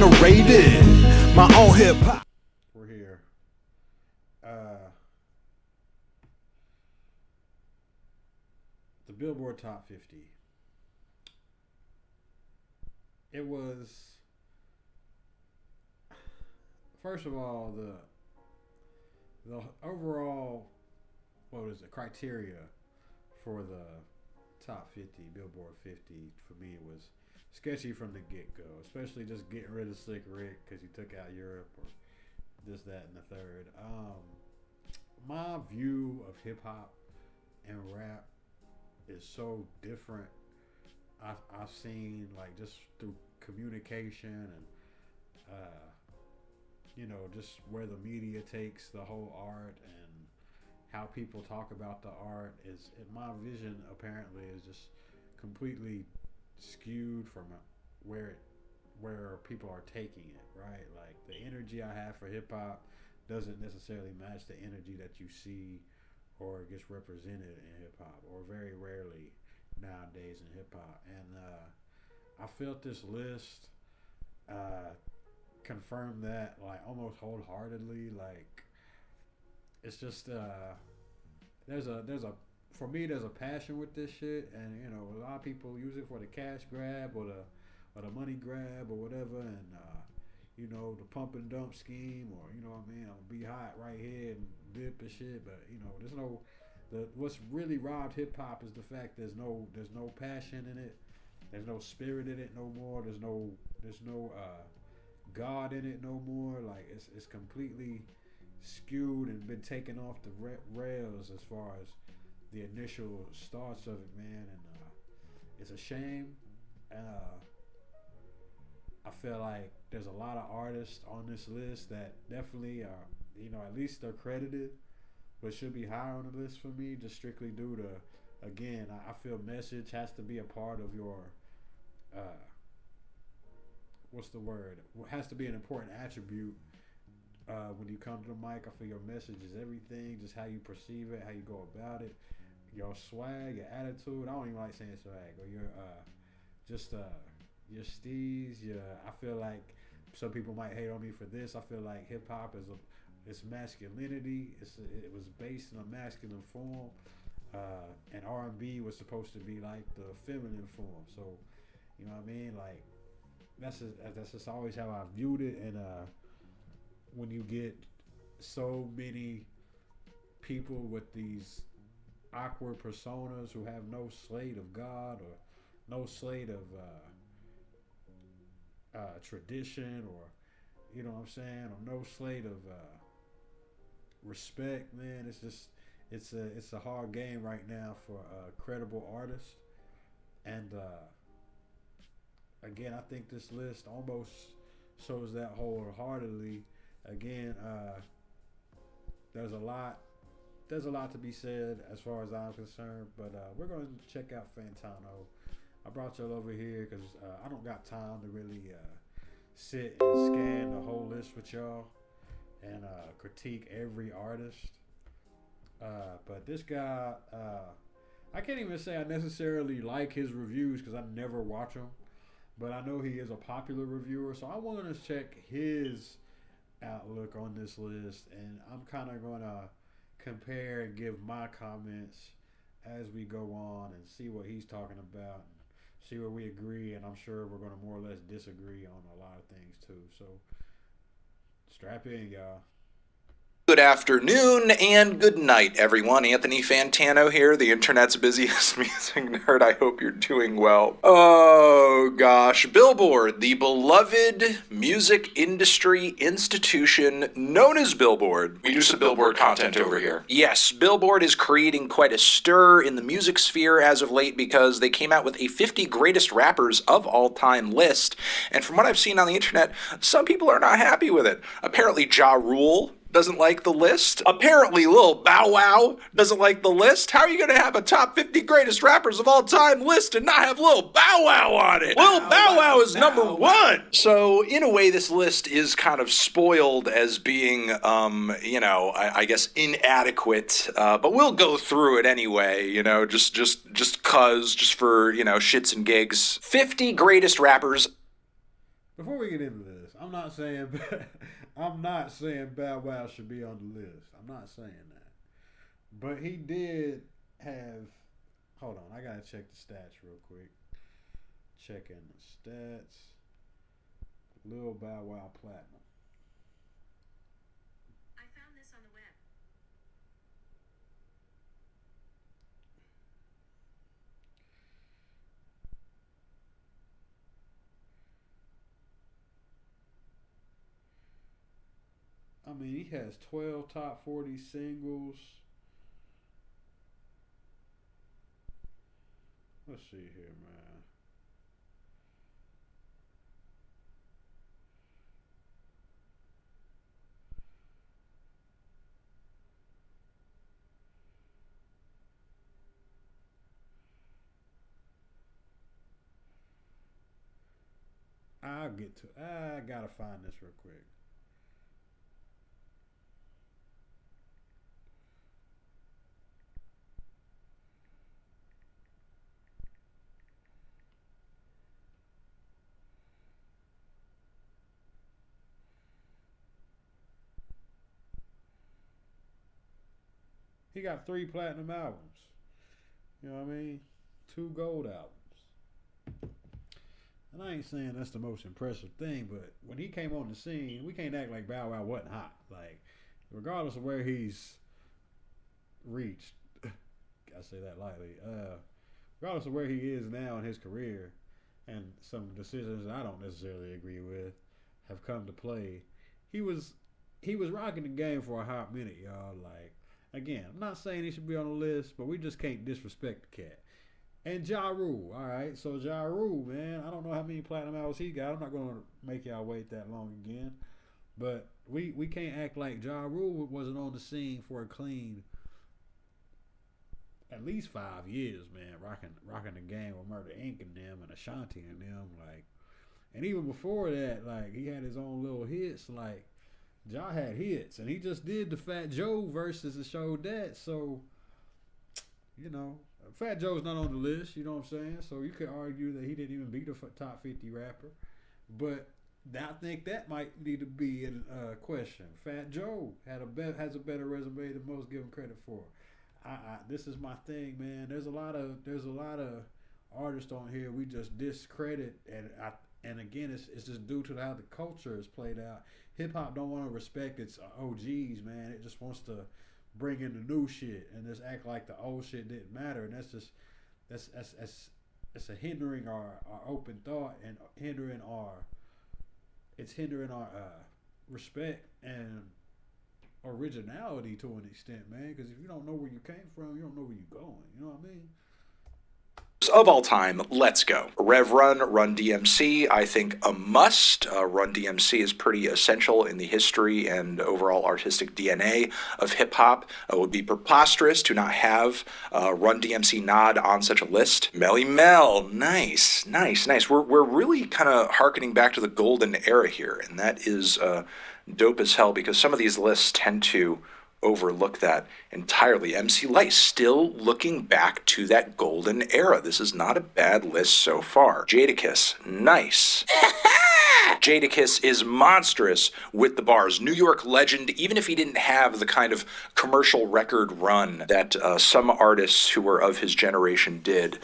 generated my own hip hop. We're here. The Billboard Top 50. It was, first of all, the overall, what is it, criteria for the top 50, Billboard 50, for me it was sketchy from the get-go, especially just getting rid of Slick Rick because he took out Europe or this, that, and the third. My view of hip-hop and rap is so different. I've seen, like, just through communication and just where the media takes the whole art and how people talk about the art is, in my vision, apparently is just completely skewed from where people are taking it, right? Like, the energy I have for hip hop doesn't necessarily match the energy that you see or gets represented in hip hop, or very rarely nowadays in hip hop. And I felt this list confirm that, like, almost wholeheartedly. Like, it's just there's a for me there's a passion with this shit, and a lot of people use it for the cash grab or the money grab or whatever, and the pump and dump scheme, or what I mean, I'm gonna be hot right here and dip and shit. But there's no, what's really robbed hip hop is the fact there's no passion in it. There's no spirit in it no more. There's no God in it no more. Like, it's completely skewed and been taken off the rails as far as the initial starts of it, man. And it's a shame. I feel like there's a lot of artists on this list that definitely are, at least they're credited, but should be higher on the list for me, just strictly due to, again, I feel message has to be a part of your, what's the word? It has to be an important attribute when you come to the mic. I feel your message is everything, just how you perceive it, how you go about it, your swag, your attitude. I don't even like saying swag, or your your steez. I feel like some people might hate on me for this. I feel like hip hop is it's masculinity. It was based in a masculine form, and R&B was supposed to be like the feminine form. So, you know what I mean? Like, that's just always how I viewed it. And when you get so many people with these awkward personas who have no slate of God or no slate of tradition, or what I'm saying, or no slate of respect, man, it's a hard game right now for a credible artist. And again, I think this list almost shows that wholeheartedly. Again, there's a lot to be said as far as I'm concerned, but we're going to check out Fantano. I brought y'all over here because I don't got time to really sit and scan the whole list with y'all and critique every artist. But this guy, I can't even say I necessarily like his reviews because I never watch them, but I know he is a popular reviewer, so I wanted to check his outlook on this list, and I'm kind of going to compare and give my comments as we go on and see what he's talking about, and see where we agree, and I'm sure we're going to more or less disagree on a lot of things too. So strap in, y'all. Good afternoon and good night, everyone. Anthony Fantano here, the internet's busiest music nerd. I hope you're doing well. Oh gosh, Billboard, the beloved music industry institution known as Billboard. We do some Billboard content over here. Yes, Billboard is creating quite a stir in the music sphere as of late because they came out with a 50 greatest rappers of all time list. And from what I've seen on the internet, some people are not happy with it. Apparently Ja Rule doesn't like the list. Apparently Lil Bow Wow doesn't like the list. How are you going to have a top 50 greatest rappers of all time list and not have Lil Bow Wow on it? Lil Bow Wow is number one. So in a way, this list is kind of spoiled as being, I guess inadequate. But we'll go through it anyway, just for, shits and gigs. 50 greatest rappers. Before we get into this, I'm not saying I'm not saying Bow Wow should be on the list. I'm not saying that. But he did have. Hold on, I gotta check the stats real quick. Checking the stats. Lil Bow Wow Platinum. I found this on the web. I mean, he has 12 top 40 singles. Let's see here, man. I gotta find this real quick. He got 3 platinum albums. You know what I mean? 2 gold albums. And I ain't saying that's the most impressive thing, but when he came on the scene, we can't act like Bow Wow wasn't hot. Like, regardless of where he's reached, I say that lightly, regardless of where he is now in his career, and some decisions that I don't necessarily agree with have come to play, he was rocking the game for a hot minute, y'all. Like, again, I'm not saying he should be on the list, but we just can't disrespect the cat. And Ja Rule, all right. So Ja Rule, man, I don't know how many platinum albums he got. I'm not going to make y'all wait that long again. But we can't act like Ja Rule wasn't on the scene for a clean at least 5 years, man. Rocking the game with Murder Inc. and them and Ashanti and them, like. And even before that, like, he had his own little hits. Like, Ja had hits, and he just did the Fat Joe versus and showed that. So, you know, Fat Joe's not on the list, you know what I'm saying? So you could argue that he didn't even beat a top 50 rapper. But I think that might need to be in question. Fat Joe has a better resume than most give him credit for. This is my thing, man. There's a lot of artists on here we just discredit, and again, it's just due to how the culture is played out. Hip hop don't want to respect its OGs, man. It just wants to bring in the new shit and just act like the old shit didn't matter, and that's a hindering our open thought and hindering our respect and originality to an extent, man. Because if you don't know where you came from, you don't know where you're going. You know what I mean? Of all time, let's go. Rev Run DMC, I think a must. Run DMC is pretty essential in the history and overall artistic DNA of hip hop. It would be preposterous to not have Run DMC nod on such a list. Melly Mel, nice. We're really kind of harkening back to the golden era here, and that is dope as hell, because some of these lists tend to overlook that entirely. MC Lyte still looking back to that golden era. This is not a bad list so far. Jadakiss, nice. Jadakiss is monstrous with the bars. New York legend, even if he didn't have the kind of commercial record run that some artists who were of his generation did,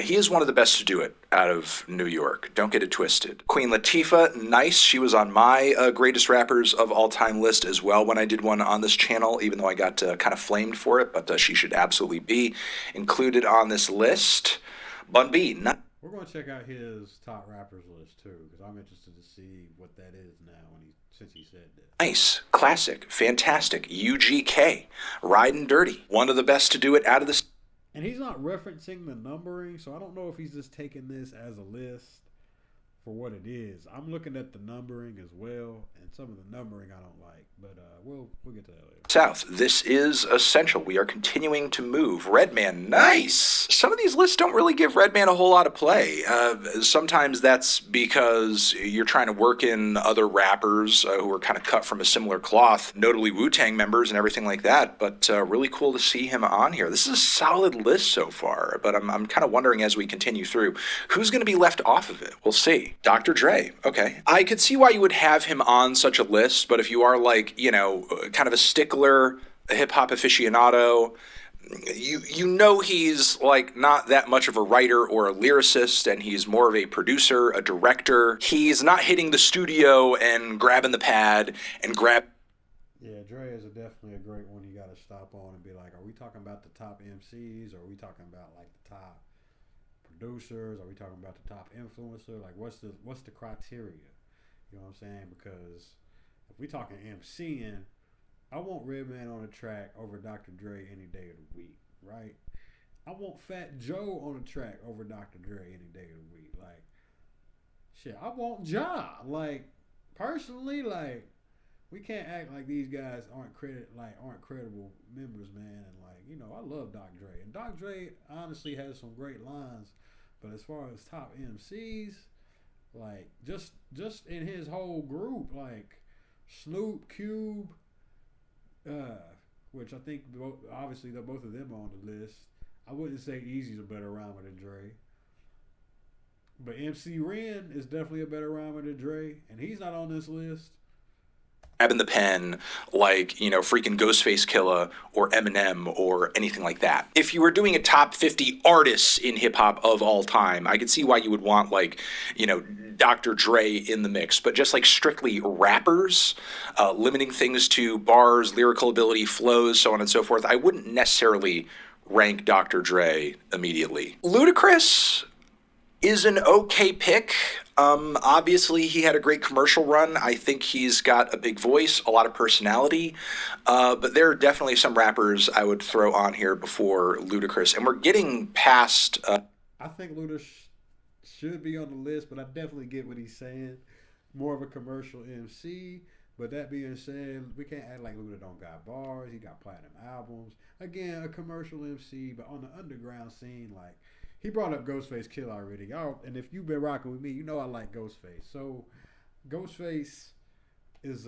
he is one of the best to do it out of New York. Don't get it twisted. Queen Latifah, nice. She was on my greatest rappers of all time list as well when I did one on this channel, even though I got kind of flamed for it, but she should absolutely be included on this list. Bun B, we're going to check out his top rappers list too, because I'm interested to see what that is now since he said that. Nice, classic, fantastic. UGK, Riding Dirty, one of the best to do it out of the. And he's not referencing the numbering, so I don't know if he's just taking this as a list for what it is. I'm looking at the numbering as well, and some of the numbering I don't like, but we'll get to that later. South, this is essential. We are continuing to move. Redman, nice. Some of these lists don't really give Redman a whole lot of play. Sometimes that's because you're trying to work in other rappers who are kind of cut from a similar cloth, notably Wu-Tang members and everything like that, but really cool to see him on here. This is a solid list so far, but I'm kind of wondering as we continue through, who's going to be left off of it? We'll see. Dr. Dre. Okay. I could see why you would have him on such a list, but if you are like, kind of a stickler, a hip hop aficionado, you know he's like not that much of a writer or a lyricist, and he's more of a producer, a director. He's not hitting the studio and grabbing the pad and Yeah, Dre is definitely a great one you got to stop on and be like, are we talking about the top MCs, or are we talking about like the top producers? Are we talking about the top influencer? Like, what's the criteria? You know what I'm saying? Because if we talking MCing, I want Redman on the track over Dr. Dre any day of the week, right? I want Fat Joe on the track over Dr. Dre any day of the week. Like, shit, I want Ja. Like, personally, like, we can't act like these guys aren't credible members, man. And like, I love Dr. Dre, and Dr. Dre honestly has some great lines. But as far as top MCs, like just in his whole group, like Snoop, Cube, which I think obviously they're both of them on the list. I wouldn't say Eazy's a better rhymer than Dre, but MC Ren is definitely a better rhymer than Dre, and he's not on this list. grabbing the pen like, freaking Ghostface Killah or Eminem or anything like that. If you were doing a top 50 artists in hip hop of all time, I could see why you would want like, Dr. Dre in the mix, but just like strictly rappers, limiting things to bars, lyrical ability, flows, so on and so forth, I wouldn't necessarily rank Dr. Dre immediately. Ludacris is an okay pick. Obviously, he had a great commercial run. I think he's got a big voice, a lot of personality. But there are definitely some rappers I would throw on here before Ludacris. And we're getting past... I think Ludacris should be on the list, but I definitely get what he's saying. More of a commercial MC. But that being said, we can't act like Luda don't got bars. He got platinum albums. Again, a commercial MC, but on the underground scene, like... He brought up Ghostface Killah already. And if you've been rocking with me, you know I like Ghostface. So, Ghostface is,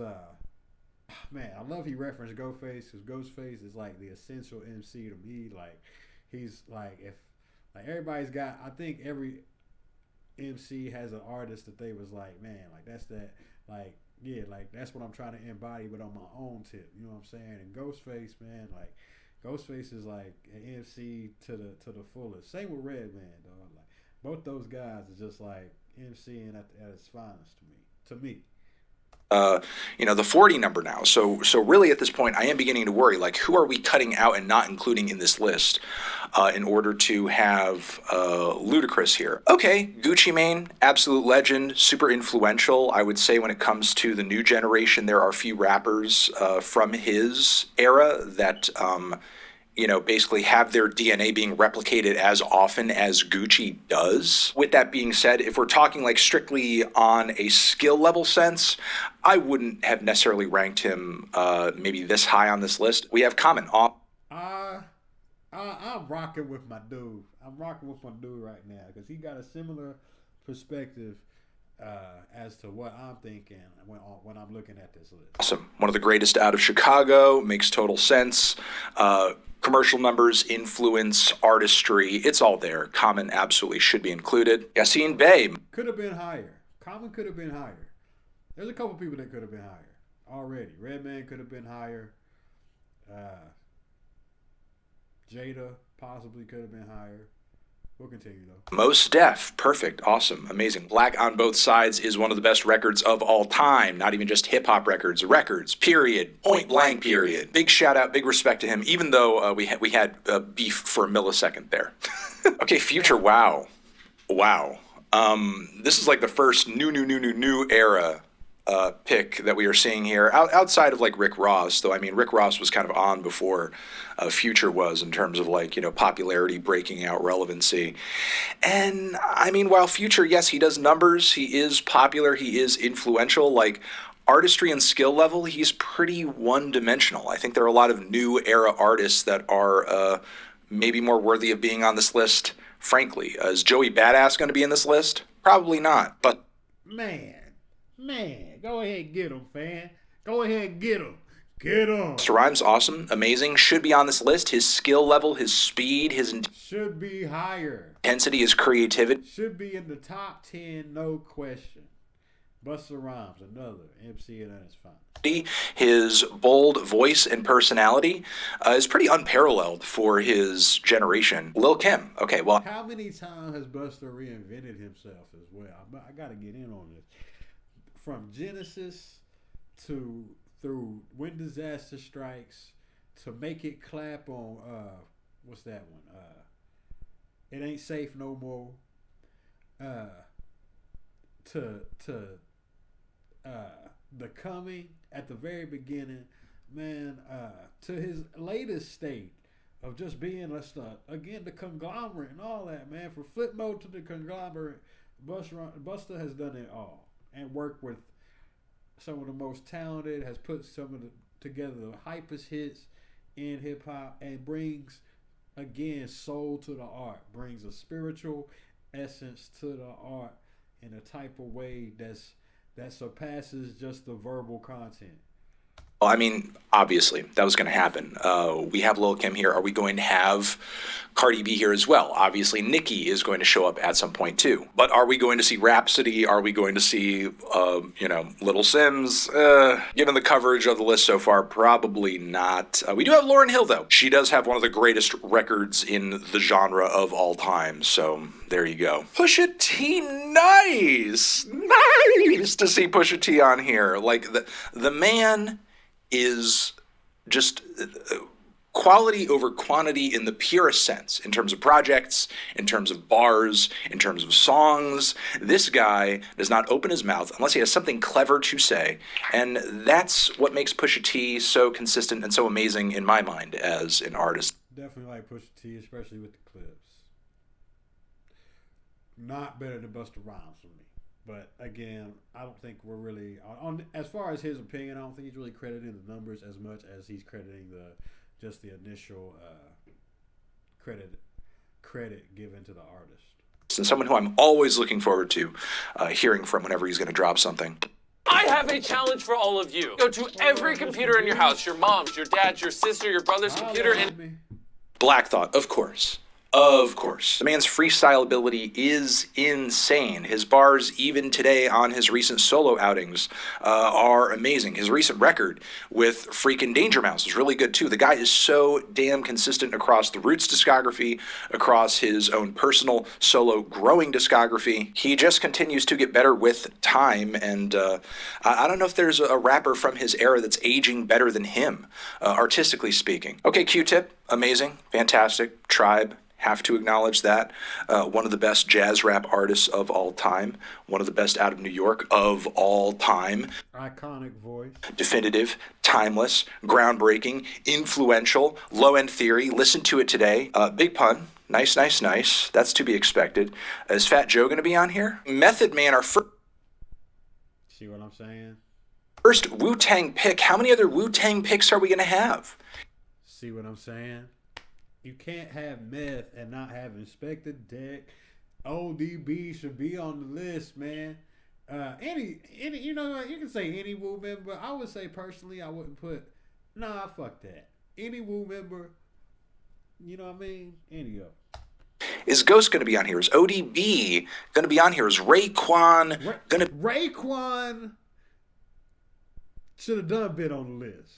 man, I love he referenced Ghostface, because Ghostface is like the essential MC to me. Like, he's like, if, like, everybody's got, I think every MC has an artist that they was like, man, like, that's that, like, yeah, like, that's what I'm trying to embody, but on my own tip. You know what I'm saying? And Ghostface, man, like, Ghostface is like an MC to the fullest. Same with Redman, dog. Like, both those guys are just like MCing at its finest to me. The 40 number now. So really at this point, I am beginning to worry, like, who are we cutting out and not including in this list in order to have Ludacris here? Okay, Gucci Mane, absolute legend, super influential. I would say when it comes to the new generation, there are a few rappers from his era that... basically have their DNA being replicated as often as Gucci does. With that being said, if we're talking like strictly on a skill level sense, I wouldn't have necessarily ranked him maybe this high on this list. We have Common. I'm rocking with my dude. I'm rocking with my dude right now because he got a similar perspective as to what I'm thinking when I'm looking at this list. Awesome. One of the greatest out of Chicago. Makes total sense. Commercial numbers, influence, artistry, it's all there. Common absolutely should be included. Yassine Bey. Could have been higher. Common could have been higher. There's a couple people that could have been higher already. Redman could have been higher. Jada possibly could have been higher. We'll continue though. Mos Def, perfect, awesome, amazing. Black on Both Sides is one of the best records of all time. Not even just hip hop records, period, point blank, period. Big shout out, big respect to him. Even though we had beef for a millisecond there. Okay, Future, wow. This is like the first new era pick that we are seeing here, outside of like Rick Ross, though. I mean, Rick Ross was kind of on before Future was in terms of like, popularity, breaking out, relevancy. And I mean, while Future, yes, he does numbers, he is popular, he is influential, like artistry and skill level, he's pretty one-dimensional. I think there are a lot of new era artists that are maybe more worthy of being on this list, frankly. Is Joey Badass going to be in this list? Probably not, but... Man, go ahead and get him, fan. Go ahead and get him. Get him. Busta Rhymes, awesome, amazing, should be on this list. His skill level, his speed, his Should be higher. intensity, his creativity. Should be in the top 10, no question. Busta Rhymes, another MC and that's fine. His bold voice and personality is pretty unparalleled for his generation. Lil Kim. Okay, well, How many times has Busta reinvented himself as well? I got to get in on this. From Genesis to through When Disaster Strikes to Make It Clap on what's that one? It Ain't Safe No More. To The Coming at the very beginning, man, to his latest state of just being again the conglomerate and all that, man. From Flip Mode to the conglomerate, Busta has done it all and worked with some of the most talented, has put together the hypest hits in hip hop, and brings again soul to the art, brings a spiritual essence to the art in a type of way that surpasses just the verbal content. I mean, obviously, that was going to happen. We have Lil Kim here. Are we going to have Cardi B here as well? Obviously, Nicki is going to show up at some point too. But are we going to see Rhapsody? Are we going to see, Little Sims? Given the coverage of the list so far, probably not. We do have Lauryn Hill, though. She does have one of the greatest records in the genre of all time. So there you go. Pusha T, nice to see Pusha T on here. Like the man is just quality over quantity in the purest sense, in terms of projects, in terms of bars, in terms of songs. This guy does not open his mouth unless he has something clever to say, and that's what makes Pusha T so consistent and so amazing in my mind as an artist. Definitely like Pusha T, especially with the clips. Not better than Busta Rhymes for me. But again, I don't think we're really on as far as his opinion. I don't think he's really crediting the numbers as much as he's crediting the initial credit given to the artist. And someone who I'm always looking forward to hearing from whenever he's going to drop something. I have a challenge for all of you. Go to every computer in your house, your mom's, your dad's, your sister, your brother's computer, and Black Thought, of course. Of course. The man's freestyle ability is insane. His bars, even today on his recent solo outings, are amazing. His recent record with freaking Danger Mouse is really good too. The guy is so damn consistent across the Roots discography, across his own personal solo growing discography. He just continues to get better with time, and I don't know if there's a rapper from his era that's aging better than him, artistically speaking. Okay, Q-Tip, amazing, fantastic. Tribe, have to acknowledge that. One of the best jazz rap artists of all time. One of the best out of New York of all time. Iconic voice. Definitive, timeless, groundbreaking, influential, low-end theory. Listen to it today. Big Pun. Nice. That's to be expected. Is Fat Joe going to be on here? Method Man, our first... See what I'm saying? First Wu-Tang pick. How many other Wu-Tang picks are we going to have? See what I'm saying? You can't have meth and not have Inspector Deck. ODB should be on the list, man. Any, you know what? You can say any Wu member. I would say personally, I wouldn't put. Nah, fuck that. Any Wu member. You know what I mean? Any of them. Is Ghost going to be on here? Is ODB going to be on here? Is Raekwon going to? Raekwon should have done been on the list.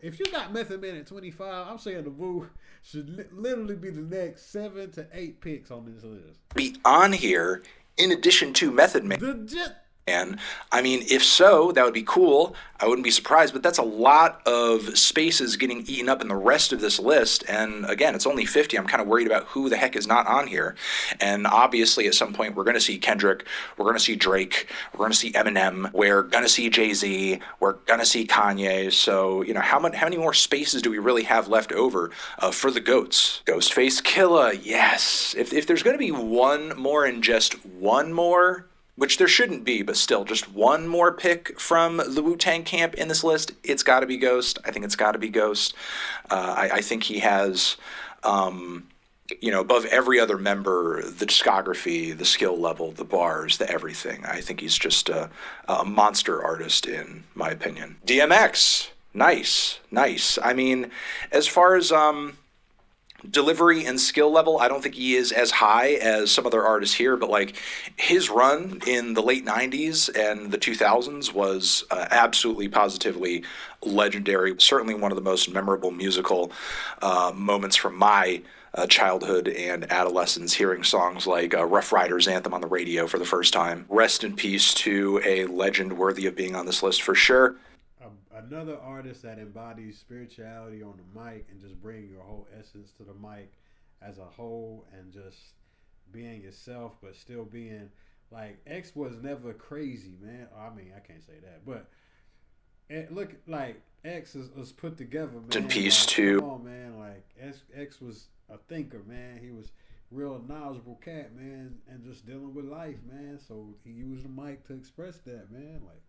If you got Method Man at 25, I'm saying the Wu should literally be the next 7 to 8 picks on this list. Be on here in addition to Method Man. I mean, if so, that would be cool. I wouldn't be surprised, but that's a lot of spaces getting eaten up in the rest of this list. And again, it's only 50. I'm kind of worried about who the heck is not on here. And obviously, at some point, we're going to see Kendrick. We're going to see Drake. We're going to see Eminem. We're going to see Jay-Z. We're going to see Kanye. So, you know, how many more spaces do we really have left over for the GOATs? Ghostface Killah, yes. If there's going to be one more and just one more, which there shouldn't be, but still, just one more pick from the Wu-Tang camp in this list, it's got to be Ghost. I think it's got to be Ghost. I think he has above every other member, the discography, the skill level, the bars, the everything. I think he's just a monster artist, in my opinion. DMX, nice. I mean, as far as delivery and skill level, I don't think he is as high as some other artists here, but like his run in the late 90s and the 2000s was absolutely positively legendary. Certainly one of the most memorable musical moments from my childhood and adolescence, hearing songs like Rough Riders Anthem on the radio for the first time. Rest in peace to a legend worthy of being on this list for sure. Another artist that embodies spirituality on the mic and just bring your whole essence to the mic as a whole, and just being yourself, but still being like, X was never crazy, man. I mean, I can't say that, but look, like X was put together, man. In peace like, to. Come on, man. Like X was a thinker, man. He was real knowledgeable cat, man, and just dealing with life, man. So he used the mic to express that, man. Like.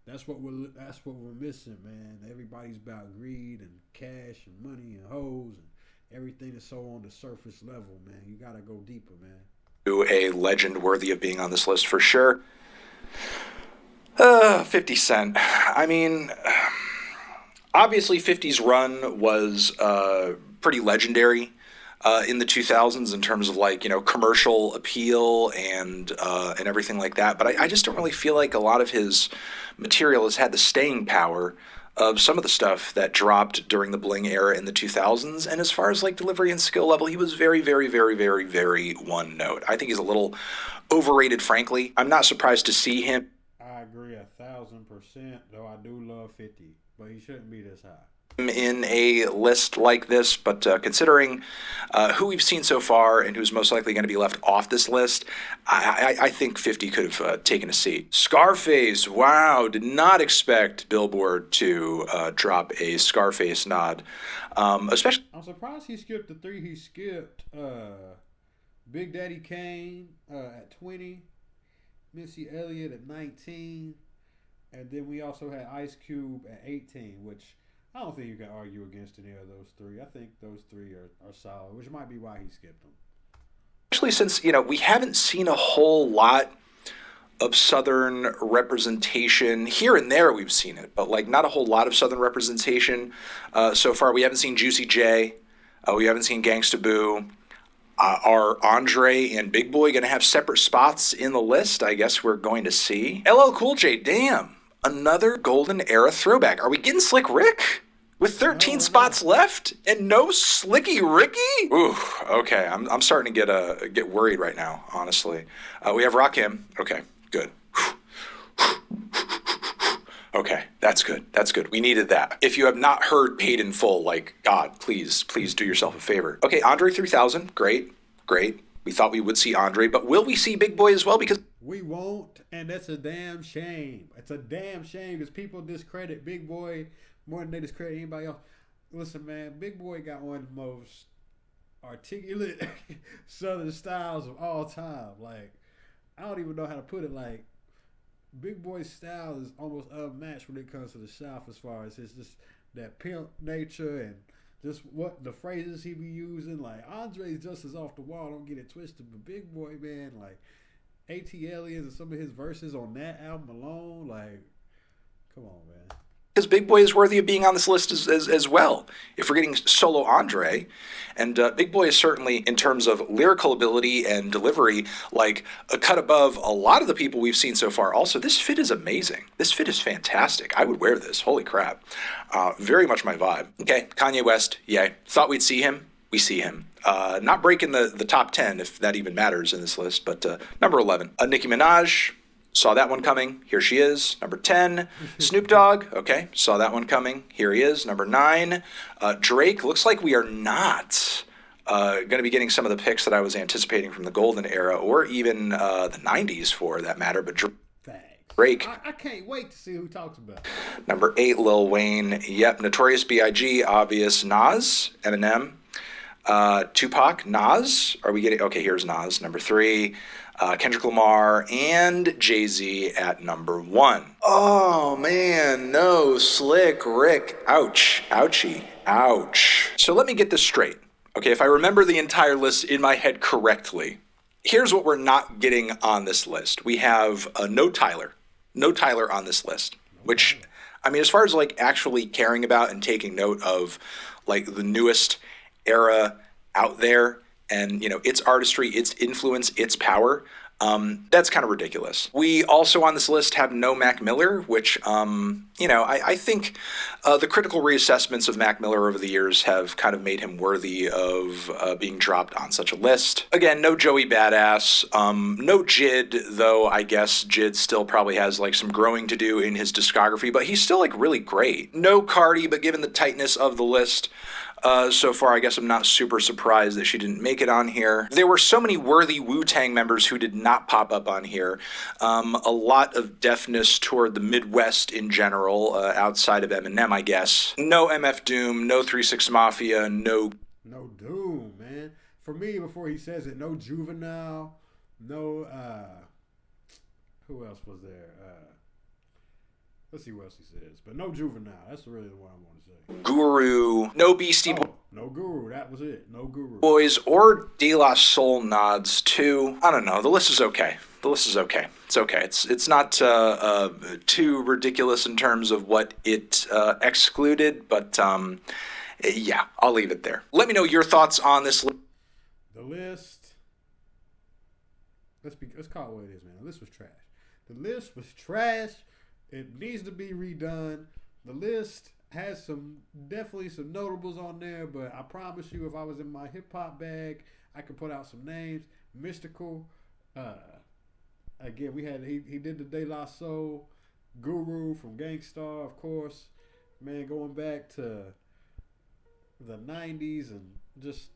That's what we're missing, man. Everybody's about greed and cash and money and hoes and everything that's so on the surface level, man. You gotta go deeper, man. To a legend worthy of being on this list for sure. 50 Cent. I mean, obviously 50's run was pretty legendary in the 2000s in terms of like, commercial appeal and everything like that. But I just don't really feel like a lot of his material has had the staying power of some of the stuff that dropped during the bling era in the 2000s. And as far as like delivery and skill level, he was very, very, very, very, very one note. I think he's a little overrated, frankly. I'm not surprised to see him. I agree 1,000%, though I do love 50, but he shouldn't be this high in a list like this, but considering who we've seen so far and who's most likely going to be left off this list, I think 50 could have taken a seat. Scarface, wow, did not expect Billboard to drop a Scarface nod, especially. I'm surprised he skipped the three he skipped. Big Daddy Kane at 20, Missy Elliott at 19, and then we also had Ice Cube at 18, which I don't think you can argue against any of those three. I think those three are solid, which might be why he skipped them. Especially since, we haven't seen a whole lot of Southern representation. Here and there we've seen it, but like not a whole lot of Southern representation so far. We haven't seen Juicy J. We haven't seen Gangsta Boo. Are Andre and Big Boy going to have separate spots in the list? I guess we're going to see. LL Cool J, damn. Another golden era throwback. Are we getting Slick Rick? With 13 spots left and no Slicky Ricky? Ooh, okay. I'm starting to get worried right now, honestly. We have Rakim. Okay, good. Okay, that's good. That's good. We needed that. If you have not heard Paid in Full, like, God, please do yourself a favor. Okay, Andre 3000. Great. We thought we would see Andre, but will we see Big Boy as well? Because we won't, and that's a damn shame. It's a damn shame because people discredit Big Boy more than they discredit anybody else. Listen, man, Big Boy got one of the most articulate Southern styles of all time. Like, I don't even know how to put it. Like, Big Boy's style is almost unmatched when it comes to the South as far as his just that pimp nature and just what the phrases he be using. Like, Andre's just as off the wall, don't get it twisted, but Big Boy, man, like ATLiens and some of his verses on that album alone, like, come on, man. Because Big Boy is worthy of being on this list as well. If we're getting solo Andre, and Big Boy is certainly, in terms of lyrical ability and delivery, like a cut above a lot of the people we've seen so far. Also, this fit is amazing. This fit is fantastic. I would wear this. Holy crap. Very much my vibe. Okay, Kanye West, yay. Thought we'd see him. We see him. Not breaking the top 10, if that even matters in this list, but number 11. Nicki Minaj. Saw that one coming. Here she is. Number 10, Snoop Dogg. Okay, saw that one coming. Here he is. Number 9, Drake. Looks like we are not going to be getting some of the picks that I was anticipating from the golden era or even the 90s for that matter. But Drake. I can't wait to see who talks about it. Number 8, Lil Wayne. Yep, Notorious B.I.G. Obvious. Nas. Eminem. Tupac. Nas. Are we getting? Okay, here's Nas. Number 3. Kendrick Lamar and Jay-Z at number 1. Oh man, no, Slick Rick. Ouch. Ouchie. Ouch. So let me get this straight. Okay, if I remember the entire list in my head correctly, here's what we're not getting on this list. We have no Tyler on this list, which, I mean, as far as like actually caring about and taking note of like the newest era out there and, you know, its artistry, its influence, its power, that's kind of ridiculous. We also on this list have no Mac Miller, which, you know, I think the critical reassessments of Mac Miller over the years have kind of made him worthy of being dropped on such a list. Again, no Joey Badass, no Jid, though I guess Jid still probably has like some growing to do in his discography, but he's still like really great. No Cardi, but given the tightness of the list, so far, I guess I'm not super surprised that she didn't make it on here. There were so many worthy Wu-Tang members who did not pop up on here. A lot of deafness toward the Midwest in general, outside of Eminem, I guess. No MF Doom, no 3 6 Mafia, no Doom, man. For me, before he says it, no Juvenile, no, who else was there? Let's see what else he says. But no Juvenile. That's really the one I want to say. Guru, no Beastie no Guru. That was it. No Guru. Boys or De La Soul nods too. I don't know. The list is okay. It's okay. It's not too ridiculous in terms of what it excluded, but yeah, I'll leave it there. Let me know your thoughts on this list. The list. Let's call it what it is, man. The list was trash. The list was trash. It needs to be redone. The list has definitely some notables on there, but I promise you, if I was in my hip hop bag, I could put out some names. Mystical. Again, he did the De La Soul, Guru from Gangstar, of course. Man, going back to the 90s and just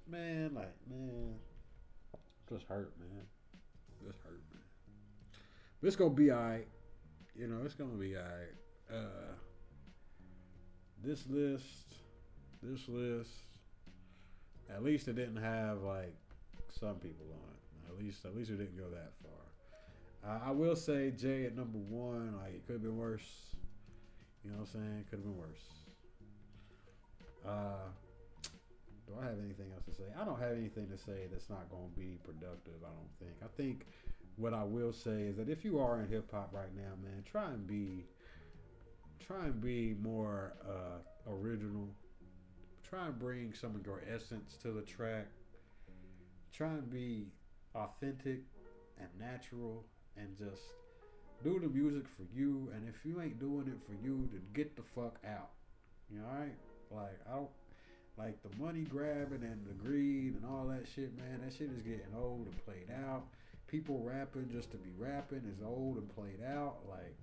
hurt, man. But it's gonna be alright. You know, it's gonna be alright. This list, at least it didn't have like some people on it. At least it didn't go that far. I will say Jay at number 1, like it could have been worse. You know what I'm saying? Could have been worse. Do I have anything else to say? I don't have anything to say that's not gonna be productive, I don't think. I think what I will say is that if you are in hip hop right now, man, try and be more original. Try and bring some of your essence to the track. Try and be authentic and natural and just do the music for you. And if you ain't doing it for you, then get the fuck out. You know, alright? Like, I don't like the money grabbing and the greed and all that shit, man. That shit is getting old and played out. People rapping just to be rapping is old and played out. Like,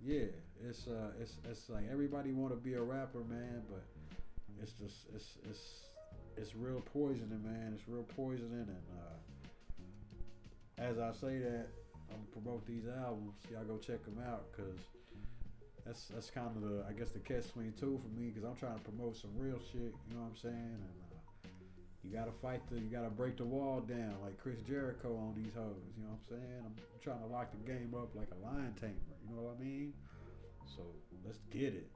yeah, it's like everybody want to be a rapper, man, but it's just it's real poisoning, man. It's real poisoning, and as I say that, I'm gonna promote these albums. Y'all go check them out, cause that's kind of the catch-22 for me, cause I'm trying to promote some real shit. You know what I'm saying? And you gotta break the wall down like Chris Jericho on these hoes. You know what I'm saying? I'm trying to lock the game up like a lion tamer. You know what I mean? So let's get it.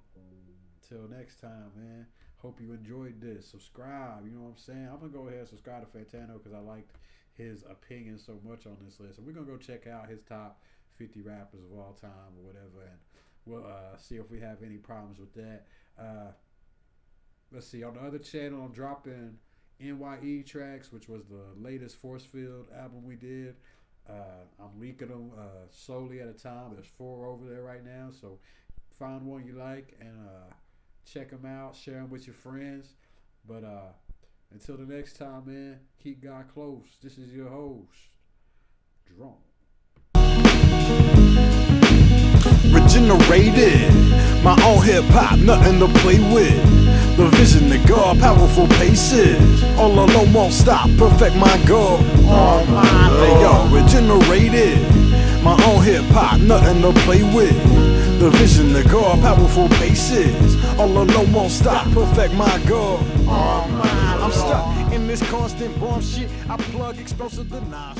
Until next time, man. Hope you enjoyed this. Subscribe. You know what I'm saying? I'm gonna go ahead and subscribe to Fantano because I liked his opinion so much on this list. And we're gonna go check out his top 50 rappers of all time or whatever, and we'll see if we have any problems with that. Let's see. On the other channel, I'm dropping NYE tracks, which was the latest Force Field album we did. I'm leaking them slowly at a time. There's 4 over there right now, so find one you like and check them out. Share them with your friends. But until the next time, man, keep God close. This is your host, Drone. Regenerated, my own hip hop, nothing to play with. The vision to God, powerful paces. All alone won't stop, perfect my goal. Oh my Lord. Regenerated, my own hip hop, nothing to play with. The vision to God, powerful paces. All alone won't stop, perfect my goal. Oh my I'm stuck in this constant bomb shit. I plug explosive denial.